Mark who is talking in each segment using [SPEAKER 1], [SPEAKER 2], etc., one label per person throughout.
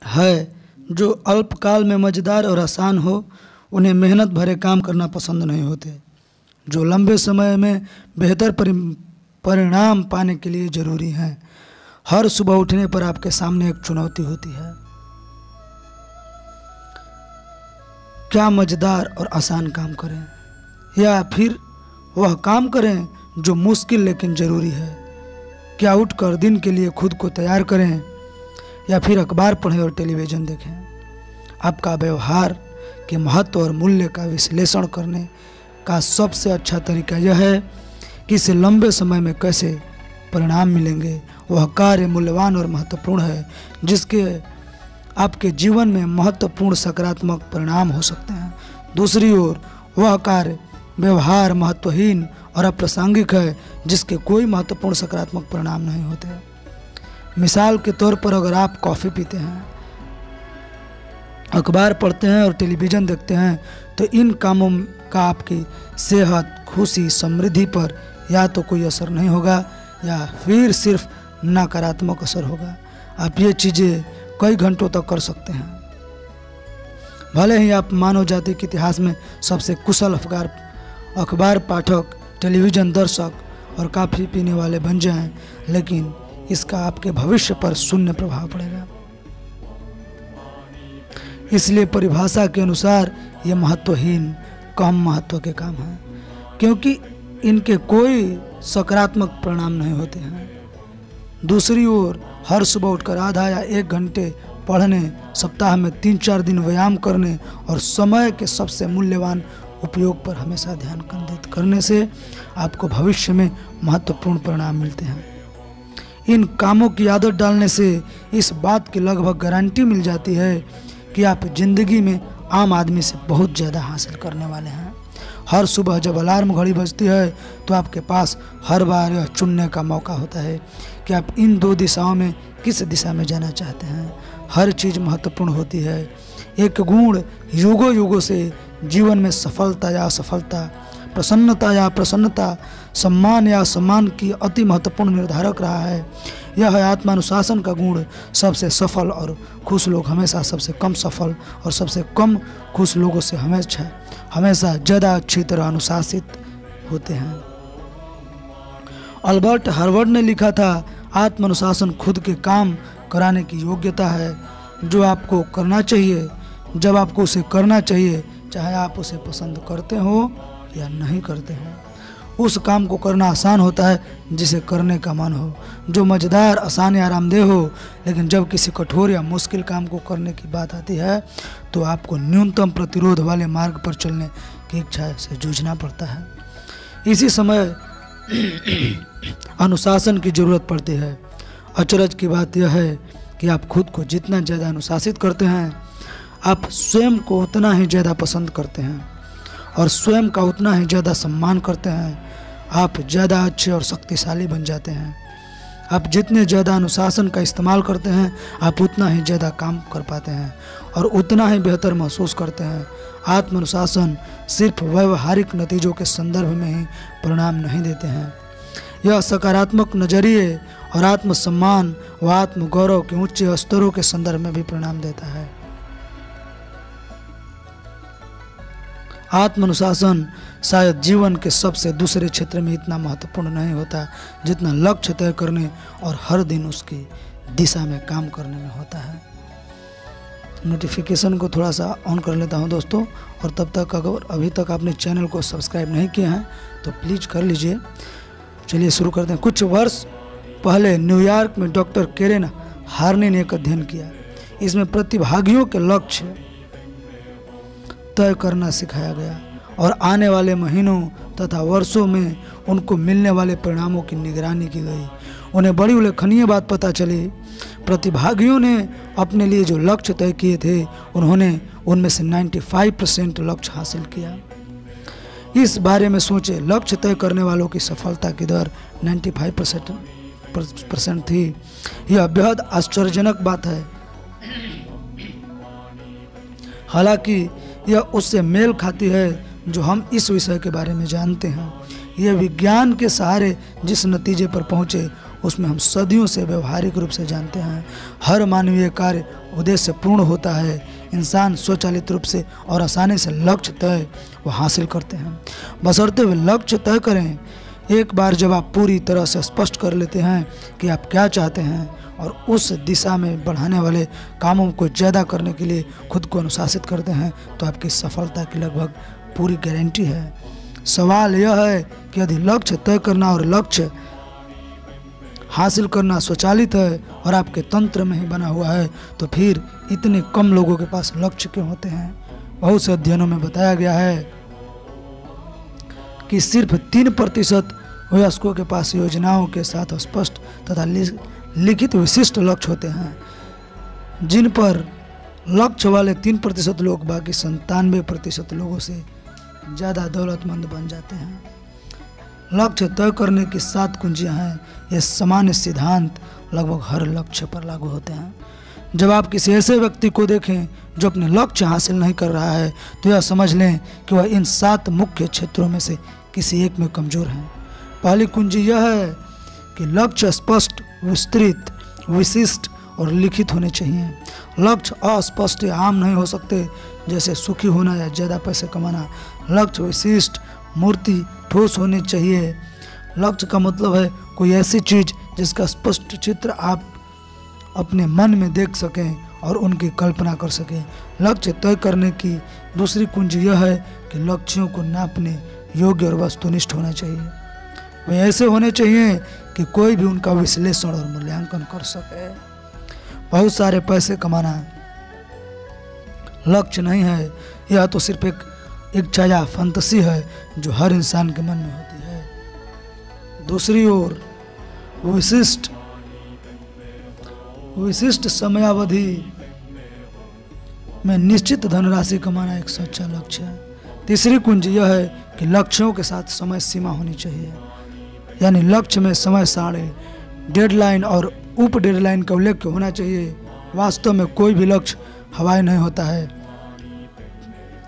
[SPEAKER 1] है जो अल्पकाल में मज़ेदार और आसान हो, उन्हें मेहनत भरे काम करना पसंद नहीं होते, जो लंबे समय में बेहतर परिणाम पाने के लिए ज़रूरी हैं। हर सुबह उठने पर आपके सामने एक चुनौती होती है। क्या मज़ेदार और आसान काम करें, या फिर वह काम करें जो मुश्किल लेकिन ज़रूरी है। क्या उठकर दिन के लिए खुद को तैयार करें, या फिर अखबार पढ़ें और टेलीविज़न देखें। आपका व्यवहार के महत्व और मूल्य का विश्लेषण करने का सबसे अच्छा तरीका यह है कि इसे लंबे समय में कैसे परिणाम मिलेंगे। वह कार्य मूल्यवान और महत्वपूर्ण है जिसके आपके जीवन में महत्वपूर्ण सकारात्मक परिणाम हो सकते हैं। दूसरी ओर वह कार्य व्यवहार महत्वहीन और अप्रासंगिक है जिसके कोई महत्वपूर्ण सकारात्मक परिणाम नहीं होते। मिसाल के तौर पर अगर आप कॉफ़ी पीते हैं, अखबार पढ़ते हैं और टेलीविज़न देखते हैं तो इन कामों का आपकी सेहत, खुशी, समृद्धि पर या तो कोई असर नहीं होगा या फिर सिर्फ नकारात्मक असर होगा। आप ये चीज़ें कई घंटों तक कर सकते हैं। भले ही आप मानव जाति के इतिहास में सबसे कुशल अखबार पाठक, टेलीविज़न दर्शक और कॉफ़ी पीने वाले बन जाएं, लेकिन इसका आपके भविष्य पर शून्य प्रभाव पड़ेगा। इसलिए परिभाषा के अनुसार ये महत्वहीन, कम महत्व के काम हैं, क्योंकि इनके कोई सकारात्मक परिणाम नहीं होते हैं। दूसरी ओर हर सुबह उठकर आधा या 1 घंटे पढ़ने, सप्ताह में 3-4 दिन व्यायाम करने और समय के सबसे मूल्यवान उपयोग पर हमेशा ध्यान केंद्रित करने से आपको भविष्य में महत्वपूर्ण परिणाम मिलते हैं। इन कामों की आदत डालने से इस बात की लगभग गारंटी मिल जाती है कि आप जिंदगी में आम आदमी से बहुत ज़्यादा हासिल करने वाले हैं। हर सुबह जब अलार्म घड़ी बजती है तो आपके पास हर बार यह चुनने का मौका होता है कि आप इन 2 दिशाओं में किस दिशा में जाना चाहते हैं। हर चीज़ महत्वपूर्ण होती है। एक गुण युगों युगों से जीवन में सफलता या असफलता, प्रसन्नता या प्रसन्नता, सम्मान या सम्मान की अति महत्वपूर्ण निर्धारक रहा है। यह है आत्मानुशासन का गुण। सबसे सफल और खुश लोग हमेशा सबसे कम सफल और सबसे कम खुश लोगों से हमेशा ज़्यादा अच्छी तरह अनुशासित होते हैं। अल्बर्ट हार्वर्ड ने लिखा था, आत्मानुशासन खुद के काम कराने की योग्यता है जो आपको करना चाहिए जब आपको उसे करना चाहिए, चाहे आप उसे पसंद करते हो या नहीं करते हो। उस काम को करना आसान होता है जिसे करने का मन हो, जो मज़ेदार, आसान या आरामदेह हो। लेकिन जब किसी कठोर या मुश्किल काम को करने की बात आती है तो आपको न्यूनतम प्रतिरोध वाले मार्ग पर चलने की इच्छा से जूझना पड़ता है। इसी समय अनुशासन की ज़रूरत पड़ती है। अचरज की बात यह है कि आप खुद को जितना ज़्यादा अनुशासित करते हैं, आप स्वयं को उतना ही ज़्यादा पसंद करते हैं और स्वयं का उतना ही ज़्यादा सम्मान करते हैं। आप ज़्यादा अच्छे और शक्तिशाली बन जाते हैं। आप जितने ज़्यादा अनुशासन का इस्तेमाल करते हैं, आप उतना ही ज़्यादा काम कर पाते हैं और उतना ही बेहतर महसूस करते हैं। आत्मानुशासन सिर्फ व्यवहारिक नतीजों के संदर्भ में ही परिणाम नहीं देते हैं, यह सकारात्मक नज़रिए और आत्मसम्मान व आत्मगौरव के उच्च स्तरों के संदर्भ में भी परिणाम देता है। आत्मानुशासन शायद जीवन के सबसे दूसरे क्षेत्र में इतना महत्वपूर्ण नहीं होता जितना लक्ष्य तय करने और हर दिन उसकी दिशा में काम करने में होता है। नोटिफिकेशन को थोड़ा सा ऑन कर लेता हूं दोस्तों, और तब तक अगर अभी तक आपने चैनल को सब्सक्राइब नहीं किया है तो प्लीज़ कर लीजिए। चलिए शुरू करते हैं। कुछ वर्ष पहले न्यूयॉर्क में डॉक्टर केरेन हार्नी ने एक अध्ययन किया। इसमें प्रतिभागियों के लक्ष्य तय करना सिखाया गया और आने वाले महीनों तथा वर्षों में उनको मिलने वाले परिणामों की निगरानी की गई। उन्हें बड़ी उल्लेखनीय बात पता चली, प्रतिभागियों ने अपने लिए जो लक्ष्य तय किए थे उन्होंने उनमें से 95% लक्ष्य हासिल किया। इस बारे में सोचे, लक्ष्य तय करने वालों की सफलता की दर 95% थी। यह बेहद आश्चर्यजनक बात है। हालांकि यह उससे मेल खाती है जो हम इस विषय के बारे में जानते हैं। यह विज्ञान के सहारे जिस नतीजे पर पहुँचे उसमें हम सदियों से व्यवहारिक रूप से जानते हैं। हर मानवीय कार्य उद्देश्य पूर्ण होता है, इंसान स्वचालित रूप से और आसानी से लक्ष्य तय वो हासिल करते हैं। बशर्ते वे लक्ष्य तय करें। एक बार जब आप पूरी तरह से स्पष्ट कर लेते हैं कि आप क्या चाहते हैं और उस दिशा में बढ़ाने वाले कामों को ज़्यादा करने के लिए खुद को अनुशासित करते हैं, तो आपकी सफलता की लगभग पूरी गारंटी है। सवाल यह है कि यदि लक्ष्य तय करना और लक्ष्य हासिल करना स्वचालित है और आपके तंत्र में ही बना हुआ है, तो फिर इतने कम लोगों के पास लक्ष्य क्यों होते हैं? बहुत से अध्ययनों में बताया गया है कि सिर्फ 3% वयस्कों के पास योजनाओं के साथ स्पष्ट तथा लिखित विशिष्ट लक्ष्य होते हैं। जिन पर लक्ष्य वाले 3% लोग बाकी 97% लोगों से ज़्यादा दौलतमंद बन जाते हैं। लक्ष्य तय करने की 7 कुंजियां हैं। ये सामान्य सिद्धांत लगभग हर लक्ष्य पर लागू होते हैं। जब आप किसी ऐसे व्यक्ति को देखें जो अपने लक्ष्य हासिल नहीं कर रहा है, तो यह समझ लें कि वह इन 7 मुख्य क्षेत्रों में से किसी एक में कमज़ोर है। पहली कुंजी यह है कि लक्ष्य स्पष्ट, विस्तृत, विशिष्ट और लिखित होने चाहिए। लक्ष्य अस्पष्ट या आम नहीं हो सकते, जैसे सुखी होना या ज़्यादा पैसे कमाना। लक्ष्य विशिष्ट, मूर्ति, ठोस होनी चाहिए। लक्ष्य का मतलब है कोई ऐसी चीज़ जिसका स्पष्ट चित्र आप अपने मन में देख सकें और उनकी कल्पना कर सकें। लक्ष्य तय करने की दूसरी कुंजी यह है कि लक्ष्यों को नापने योग्य और वस्तुनिष्ठ होना चाहिए। वे ऐसे होने चाहिए कि कोई भी उनका विश्लेषण और मूल्यांकन कर सके। बहुत सारे पैसे कमाना लक्ष्य नहीं है, यह तो सिर्फ एक इच्छा या फंतसी है जो हर इंसान के मन में होती है। दूसरी ओर विशिष्ट समयावधि में निश्चित धनराशि कमाना एक सच्चा लक्ष्य है। तीसरी कुंजी यह है कि लक्ष्यों के साथ समय सीमा होनी चाहिए, यानी लक्ष्य में समय सारणी, डेडलाइन और उप डेडलाइन का उल्लेख होना चाहिए। वास्तव में कोई भी लक्ष्य हवाई नहीं होता है,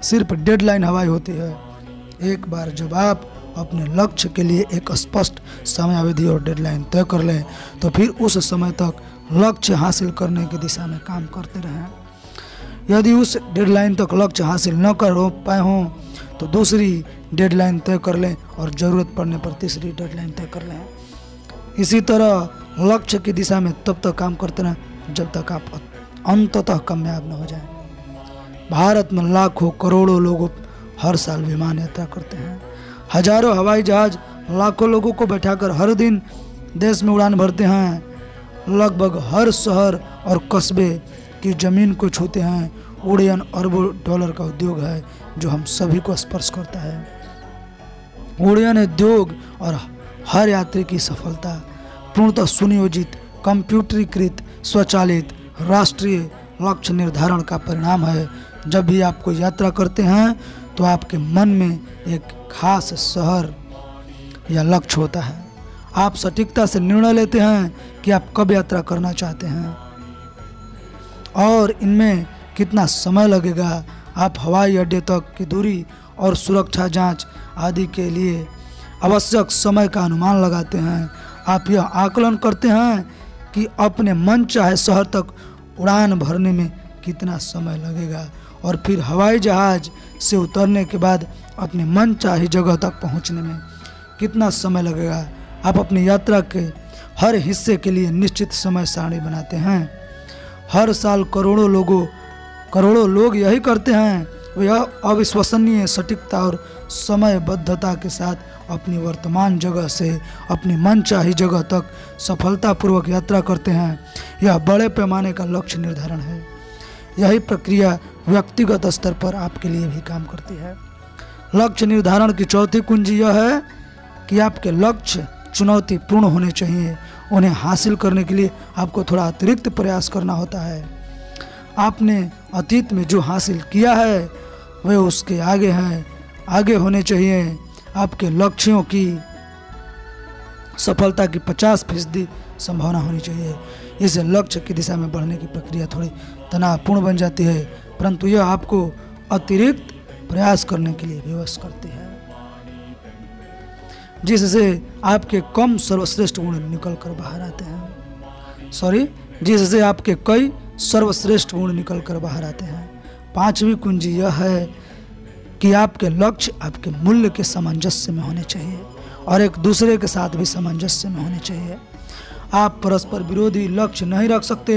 [SPEAKER 1] सिर्फ डेडलाइन हवाई होती है। एक बार जब आप अपने लक्ष्य के लिए एक स्पष्ट समयावधि और डेडलाइन तय कर लें, तो फिर उस समय तक लक्ष्य हासिल करने की दिशा में काम करते रहें। यदि उस डेडलाइन तक लक्ष्य हासिल न कर पाए हों, तो दूसरी डेडलाइन तय कर लें और ज़रूरत पड़ने पर तीसरी डेडलाइन तय कर लें। इसी तरह लक्ष्य की दिशा में तब तक काम करते रहें जब तक आप अंततः कामयाब न हो जाएं। भारत में लाखों करोड़ों लोग हर साल विमान यात्रा करते हैं। हजारों हवाई जहाज लाखों लोगों को बैठाकर हर दिन देश में उड़ान भरते हैं। लगभग हर शहर और कस्बे की जमीन को छूते हैं। उड़ान अरबों डॉलर का उद्योग है जो हम सभी को स्पर्श करता है। उड़ान उद्योग और हर यात्री की सफलता पूर्णतः सुनियोजित, कंप्यूटरीकृत, स्वचालित राष्ट्रीय लक्ष्य निर्धारण का परिणाम है। जब भी आप कोई यात्रा करते हैं तो आपके मन में एक खास शहर या लक्ष्य होता है। आप सटीकता से निर्णय लेते हैं कि आप कब यात्रा करना चाहते हैं और इनमें कितना समय लगेगा। आप हवाई अड्डे तक की दूरी और सुरक्षा जांच आदि के लिए आवश्यक समय का अनुमान लगाते हैं। आप यह आकलन करते हैं कि अपने मन चाहे शहर तक उड़ान भरने में कितना समय लगेगा और फिर हवाई जहाज से उतरने के बाद अपने मन चाहे जगह तक पहुंचने में कितना समय लगेगा। आप अपनी यात्रा के हर हिस्से के लिए निश्चित समय सारणी बनाते हैं। हर साल करोड़ों लोग यही करते हैं। वे अविश्वसनीय सटीकता और समयबद्धता के साथ अपनी वर्तमान जगह से अपनी मनचाही जगह तक सफलतापूर्वक यात्रा करते हैं। यह बड़े पैमाने का लक्ष्य निर्धारण है। यही प्रक्रिया व्यक्तिगत स्तर पर आपके लिए भी काम करती है। लक्ष्य निर्धारण की चौथी कुंजी यह है कि आपके लक्ष्य चुनौतीपूर्ण होने चाहिए। उन्हें हासिल करने के लिए आपको थोड़ा अतिरिक्त प्रयास करना होता है। आपने अतीत में जो हासिल किया है वे उसके आगे होने चाहिए। आपके लक्ष्यों की सफलता की 50% संभावना होनी चाहिए। इससे लक्ष्य की दिशा में बढ़ने की प्रक्रिया थोड़ी तनावपूर्ण बन जाती है, परंतु यह आपको अतिरिक्त प्रयास करने के लिए विवश करती है, जिससे आपके कम सर्वश्रेष्ठ गुण निकल कर बाहर आते हैं। जिससे आपके कई सर्वश्रेष्ठ गुण निकल कर बाहर आते हैं। पांचवी कुंजी यह है कि आपके लक्ष्य आपके मूल्य के सामंजस्य में होने चाहिए और एक दूसरे के साथ भी सामंजस्य में होने चाहिए। आप परस्पर विरोधी लक्ष्य नहीं रख सकते।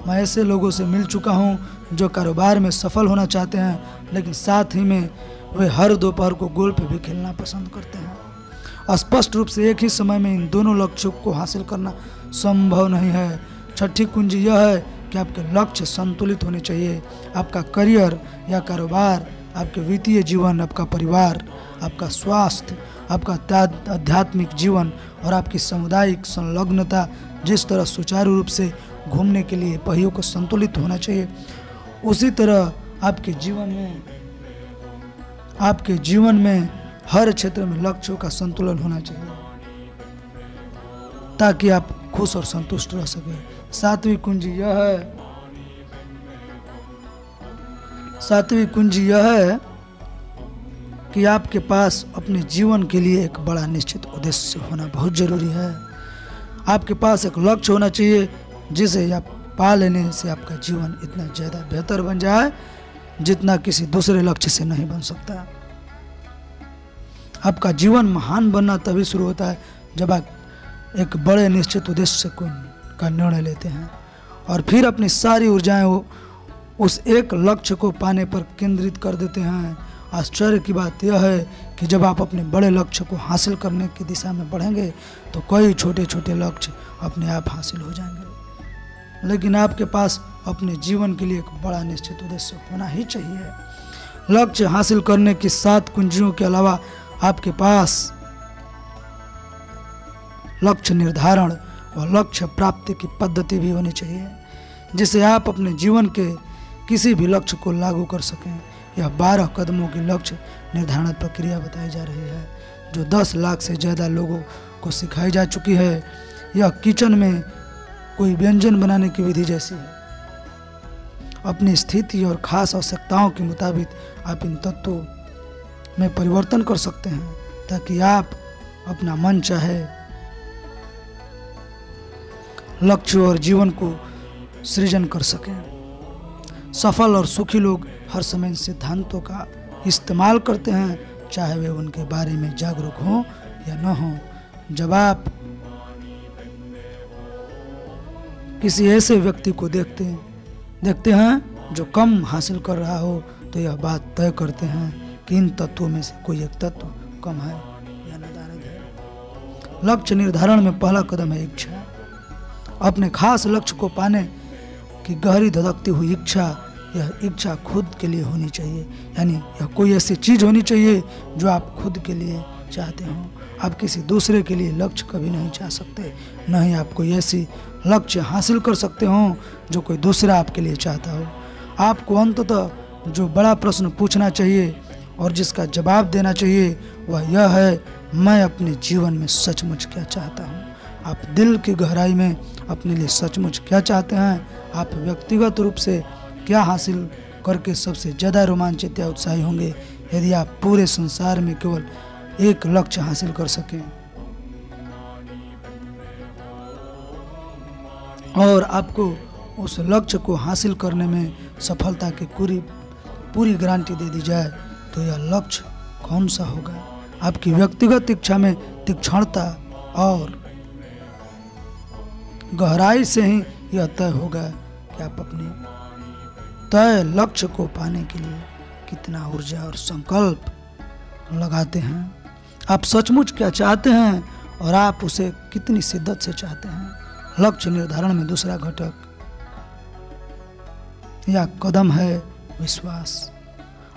[SPEAKER 1] मैं ऐसे लोगों से मिल चुका हूं जो कारोबार में सफल होना चाहते हैं, लेकिन साथ ही में वे हर दोपहर को गोल्फ भी खेलना पसंद करते हैं। स्पष्ट रूप से एक ही समय में इन दोनों लक्ष्यों को हासिल करना संभव नहीं है। छठी कुंजी यह है कि आपके लक्ष्य संतुलित होने चाहिए। आपका करियर या कारोबार, आपके वित्तीय जीवन, आपका परिवार, आपका स्वास्थ्य, आपका आध्यात्मिक जीवन और आपकी सामुदायिक संलग्नता जिस तरह सुचारू रूप से घूमने के लिए पहियों को संतुलित होना चाहिए, उसी तरह आपके जीवन में हर क्षेत्र में लक्ष्यों का संतुलन होना चाहिए ताकि आप खुश और संतुष्ट रह सके। सातवीं कुंजी यह है कि आपके पास अपने जीवन के लिए एक बड़ा निश्चित उद्देश्य होना बहुत जरूरी है। आपके पास एक लक्ष्य होना चाहिए जिसे आप पा लेने से आपका जीवन इतना ज़्यादा बेहतर बन जाए जितना किसी दूसरे लक्ष्य से नहीं बन सकता। आपका जीवन महान बनना तभी शुरू होता है जब आप एक बड़े निश्चित उद्देश्य का निर्णय लेते हैं और फिर अपनी सारी ऊर्जाएं उस एक लक्ष्य को पाने पर केंद्रित कर देते हैं। आश्चर्य की बात यह है कि जब आप अपने बड़े लक्ष्य को हासिल करने की दिशा में बढ़ेंगे तो कई छोटे छोटे लक्ष्य अपने आप हासिल हो जाएंगे, लेकिन आपके पास अपने जीवन के लिए एक बड़ा निश्चित उद्देश्य होना ही चाहिए। लक्ष्य हासिल करने की 7 कुंजियों के अलावा आपके पास लक्ष्य निर्धारण और लक्ष्य प्राप्ति की पद्धति भी होनी चाहिए जिसे आप अपने जीवन के किसी भी लक्ष्य को लागू कर सकें। यह 12 कदमों की लक्ष्य निर्धारण प्रक्रिया बताई जा रही है जो 10 लाख से ज़्यादा लोगों को सिखाई जा चुकी है। यह किचन में कोई व्यंजन बनाने की विधि जैसी है। अपनी स्थिति और खास आवश्यकताओं के मुताबिक आप इन तत्वों में परिवर्तन कर सकते हैं ताकि आप अपना मन चाहे लक्ष्य और जीवन को सृजन कर सकें। सफल और सुखी लोग हर समय इन सिद्धांतों का इस्तेमाल करते हैं, चाहे वे उनके बारे में जागरूक हों या न हों। जब आप किसी ऐसे व्यक्ति को देखते हैं जो कम हासिल कर रहा हो तो यह बात तय करते हैं कि इन तत्वों में से कोई एक तत्व कम है या नदारद है। लक्ष्य निर्धारण में पहला कदम है इच्छा। अपने खास लक्ष्य को पाने की गहरी धधकती हुई इच्छा, यह इच्छा खुद के लिए होनी चाहिए, यानी यह कोई ऐसी चीज होनी चाहिए जो आप खुद के लिए चाहते हो। आप किसी दूसरे के लिए लक्ष्य कभी नहीं चाह सकते, न ही आप कोई ऐसी लक्ष्य हासिल कर सकते हो जो कोई दूसरा आपके लिए चाहता हो। आपको अंततः जो बड़ा प्रश्न पूछना चाहिए और जिसका जवाब देना चाहिए वह यह है, मैं अपने जीवन में सचमुच क्या चाहता हूँ। आप दिल की गहराई में अपने लिए सचमुच क्या चाहते हैं? आप व्यक्तिगत रूप से क्या हासिल करके सबसे ज़्यादा रोमांचित या उत्साही होंगे यदि आप पूरे संसार में केवल एक लक्ष्य हासिल कर सकें? और आपको उस लक्ष्य को हासिल करने में सफलता की पूरी गारंटी दे दी जाए तो यह लक्ष्य कौन सा होगा? आपकी व्यक्तिगत इच्छा में तीक्ष्णता और गहराई से ही यह तय होगा कि आप अपने तय लक्ष्य को पाने के लिए कितना ऊर्जा और संकल्प लगाते हैं। आप सचमुच क्या चाहते हैं और आप उसे कितनी शिद्दत से चाहते हैं। लक्ष्य निर्धारण में दूसरा घटक या कदम है विश्वास।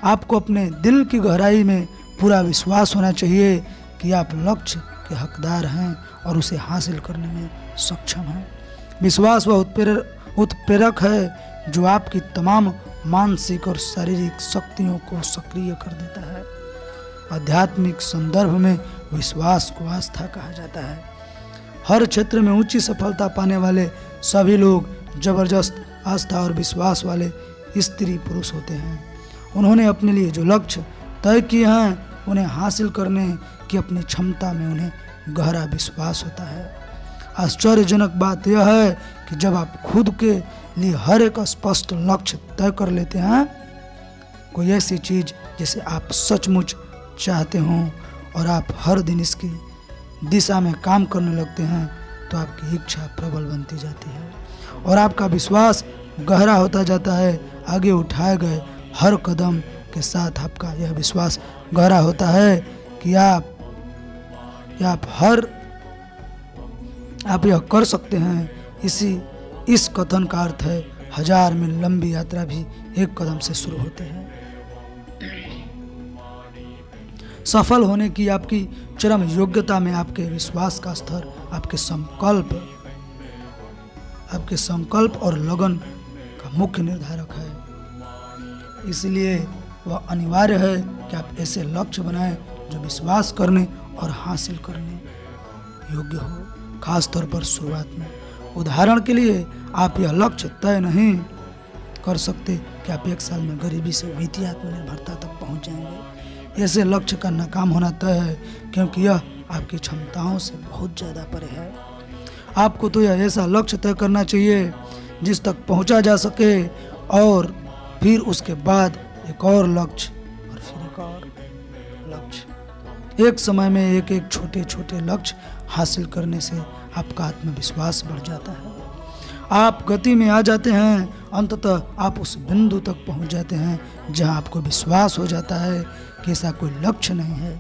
[SPEAKER 1] आपको अपने दिल की गहराई में पूरा विश्वास होना चाहिए कि आप लक्ष्य के हकदार हैं और उसे हासिल करने में सक्षम हैं। विश्वास वह उत्प्रेरक है जो आपकी तमाम मानसिक और शारीरिक शक्तियों को सक्रिय कर देता है। आध्यात्मिक संदर्भ में विश्वास को आस्था कहा जाता है। हर क्षेत्र में ऊंची सफलता पाने वाले सभी लोग जबरदस्त आस्था और विश्वास वाले स्त्री पुरुष होते हैं। उन्होंने अपने लिए जो लक्ष्य तय किए हैं उन्हें हासिल करने की अपनी क्षमता में उन्हें गहरा विश्वास होता है। आश्चर्यजनक बात यह है कि जब आप खुद के लिए हर एक स्पष्ट लक्ष्य तय कर लेते हैं। कोई ऐसी चीज जिसे आप सचमुच चाहते हो और आप हर दिन इसकी दिशा में काम करने लगते हैं तो आपकी इच्छा प्रबल बनती जाती है और आपका विश्वास गहरा होता जाता है। आगे उठाए गए हर कदम के साथ आपका यह विश्वास गहरा होता है कि आप यह कर सकते हैं। इस कथन का अर्थ है 1000 मील लंबी यात्रा भी एक कदम से शुरू होती है। सफल होने की आपकी चरम योग्यता में आपके विश्वास का स्तर आपके संकल्प और लगन का मुख्य निर्धारक है। इसलिए वह अनिवार्य है कि आप ऐसे लक्ष्य बनाएं जो विश्वास करने और हासिल करने योग्य हो, खास तौर पर शुरुआत में। उदाहरण के लिए आप यह लक्ष्य तय नहीं कर सकते कि आप 1 साल में गरीबी से वित्तीय आत्मनिर्भरता तक पहुंच जाएंगे। ऐसे लक्ष्य का नाकाम होना तय है क्योंकि यह आपकी क्षमताओं से बहुत ज़्यादा परे है। आपको तो यह ऐसा लक्ष्य तय करना चाहिए जिस तक पहुंचा जा सके और फिर उसके बाद एक और लक्ष्य और फिर एक और लक्ष्य। एक समय में एक छोटे छोटे लक्ष्य हासिल करने से आपका आत्मविश्वास बढ़ जाता है। आप गति में आ जाते हैं। अंततः आप उस बिंदु तक पहुंच जाते हैं जहां आपको विश्वास हो जाता है कि ऐसा कोई लक्ष्य नहीं है